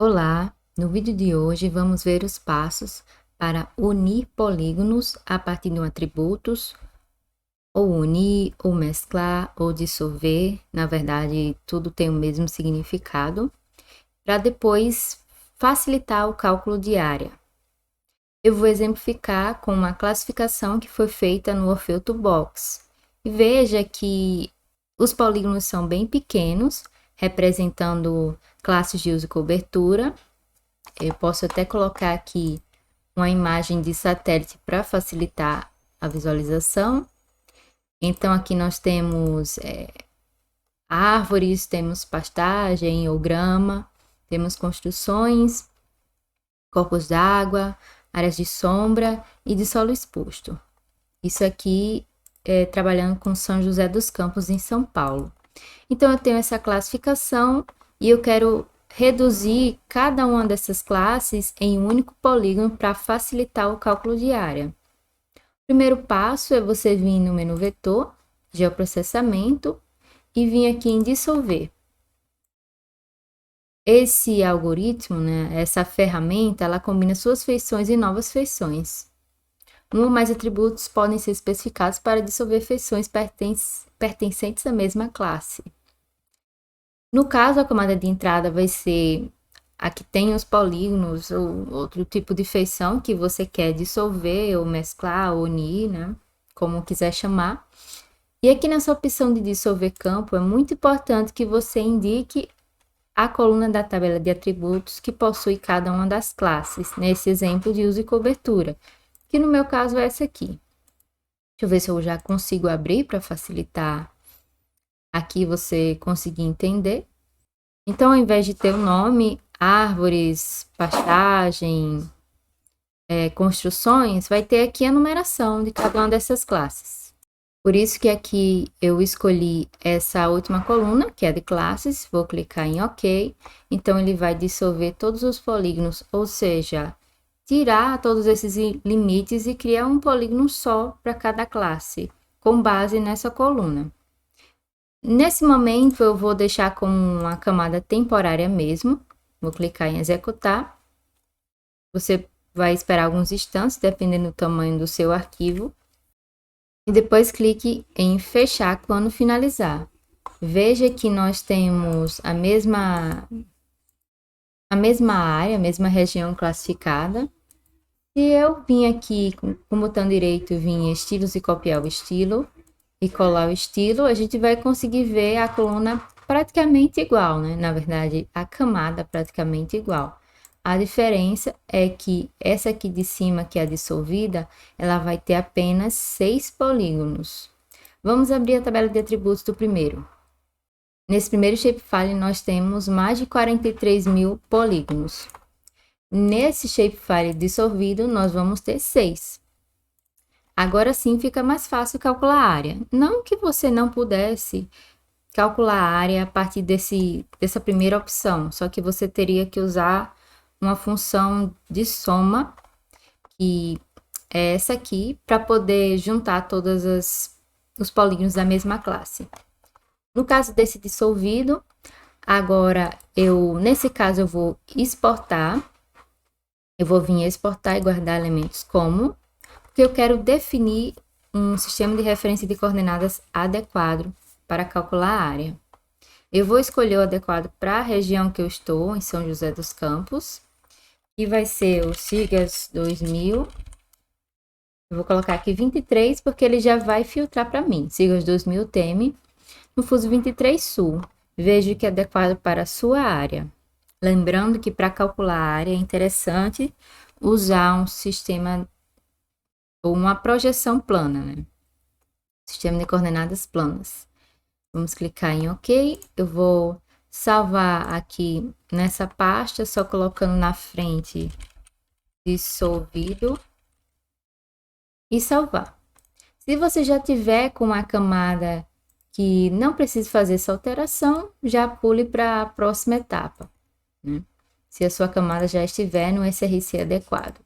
Olá, no vídeo de hoje vamos ver os passos para unir polígonos a partir de um atributos, ou unir, ou mesclar, ou dissolver, na verdade tudo tem o mesmo significado, para depois facilitar o cálculo de área. Eu vou exemplificar com uma classificação que foi feita no Orfeu Toolbox. E veja que os polígonos são bem pequenos, representando classes de uso e cobertura. Eu posso até colocar aqui uma imagem de satélite para facilitar a visualização. Então, aqui nós temos árvores, temos pastagem ou grama, temos construções, corpos d'água, áreas de sombra e de solo exposto. Isso aqui é trabalhando com São José dos Campos, em São Paulo. Então, eu tenho essa classificação e eu quero reduzir cada uma dessas classes em um único polígono para facilitar o cálculo de área. O primeiro passo é você vir no menu vetor, geoprocessamento, e vir aqui em dissolver. Esse algoritmo, essa ferramenta, ela combina suas feições e novas feições. Um ou mais atributos podem ser especificados para dissolver feições pertencentes à mesma classe. No caso, a camada de entrada vai ser a que tem os polígonos ou outro tipo de feição que você quer dissolver ou mesclar ou unir, como quiser chamar. E aqui nessa opção de dissolver campo, é muito importante que você indique a coluna da tabela de atributos que possui cada uma das classes, nesse exemplo de uso e cobertura, que no meu caso é essa aqui. Deixa eu ver se eu já consigo abrir para facilitar aqui você conseguir entender. Então, ao invés de ter o nome, árvores, pastagem, construções, vai ter aqui a numeração de cada uma dessas classes. Por isso que aqui eu escolhi essa última coluna, que é de classes, vou clicar em OK. Então, ele vai dissolver todos os polígonos, ou seja, tirar todos esses limites e criar um polígono só para cada classe, com base nessa coluna. Nesse momento, eu vou deixar como uma camada temporária mesmo. Vou clicar em executar. Você vai esperar alguns instantes, dependendo do tamanho do seu arquivo. E depois clique em fechar quando finalizar. Veja que nós temos a mesma área, a mesma região classificada. Se eu vim aqui com o botão direito, vim em estilos e copiar o estilo e colar o estilo, a gente vai conseguir ver a coluna praticamente igual, Na verdade, a camada praticamente igual. A diferença é que essa aqui de cima, que é a dissolvida, ela vai ter apenas 6 polígonos. Vamos abrir a tabela de atributos do primeiro. Nesse primeiro shapefile, nós temos mais de 43.000 polígonos. Nesse shapefile dissolvido, nós vamos ter 6. Agora sim fica mais fácil calcular a área. Não que você não pudesse calcular a área a partir dessa primeira opção, só que você teria que usar uma função de soma, que é essa aqui, para poder juntar todos os polígonos da mesma classe. No caso desse dissolvido, agora nesse caso eu vou exportar. Eu vou vir exportar e guardar elementos como, porque eu quero definir um sistema de referência de coordenadas adequado para calcular a área. Eu vou escolher o adequado para a região que eu estou, em São José dos Campos, que vai ser o SIGAS 2000. Eu vou colocar aqui 23, porque ele já vai filtrar para mim. SIGAS 2000 TEM, no fuso 23 Sul. Vejo que é adequado para a sua área. Lembrando que para calcular a área é interessante usar um sistema ou uma projeção plana, Sistema de coordenadas planas. Vamos clicar em OK. Eu vou salvar aqui nessa pasta, só colocando na frente dissolvido e salvar. Se você já tiver com uma camada que não precisa fazer essa alteração, já pule para a próxima etapa, Se a sua camada já estiver no SRC adequado.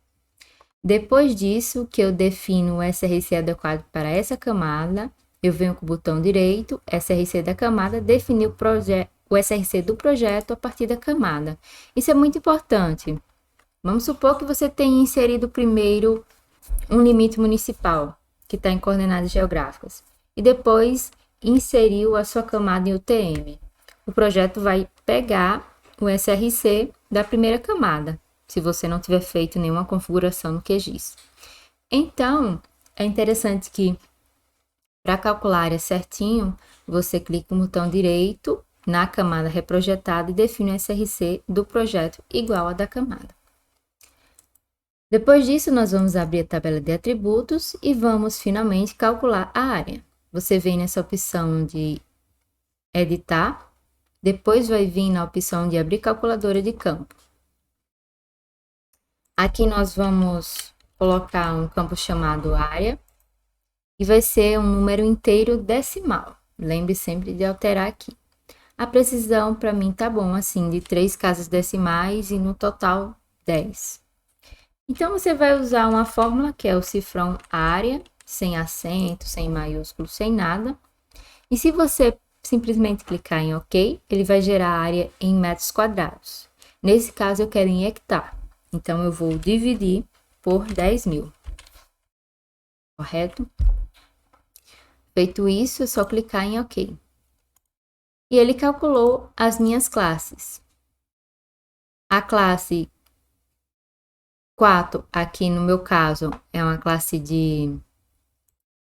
Depois disso, que eu defino o SRC adequado para essa camada, eu venho com o botão direito, SRC da camada, definir o SRC do projeto a partir da camada. Isso é muito importante. Vamos supor que você tenha inserido primeiro um limite municipal, que está em coordenadas geográficas, e depois inseriu a sua camada em UTM. O projeto vai pegar o SRC da primeira camada, se você não tiver feito nenhuma configuração no QGIS. Então, é interessante que, para calcular a área certinho, você clica no botão direito na camada reprojetada e define o SRC do projeto igual a da camada. Depois disso, nós vamos abrir a tabela de atributos e vamos finalmente calcular a área. Você vem nessa opção de editar, depois vai vir na opção de abrir calculadora de campo. Aqui nós vamos colocar um campo chamado área e vai ser um número inteiro decimal. Lembre sempre de alterar aqui. A precisão para mim tá bom assim, de 3 casas decimais e no total 10. Então você vai usar uma fórmula que é o cifrão área, sem acento, sem maiúsculo, sem nada. E se você simplesmente clicar em OK, ele vai gerar a área em metros quadrados. Nesse caso eu quero em hectare. Então eu vou dividir por 10.000. Correto? Feito isso, é só clicar em OK. E ele calculou as minhas classes. A classe 4, aqui no meu caso, é uma classe de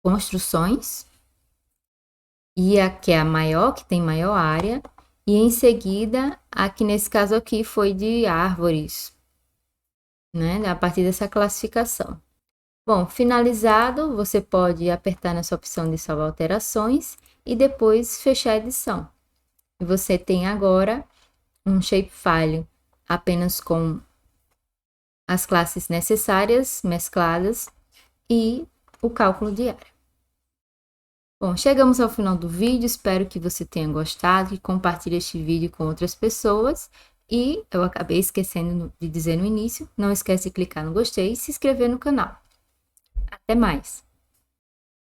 construções. E a que é a maior, que tem maior área. E em seguida, aqui nesse caso aqui foi de árvores, né? A partir dessa classificação. Bom, finalizado, você pode apertar nessa opção de salvar alterações e depois fechar a edição. E você tem agora um shapefile apenas com as classes necessárias, mescladas e o cálculo de área. Bom, chegamos ao final do vídeo, espero que você tenha gostado e compartilhe este vídeo com outras pessoas. E eu acabei esquecendo de dizer no início, não esquece de clicar no gostei e se inscrever no canal. Até mais!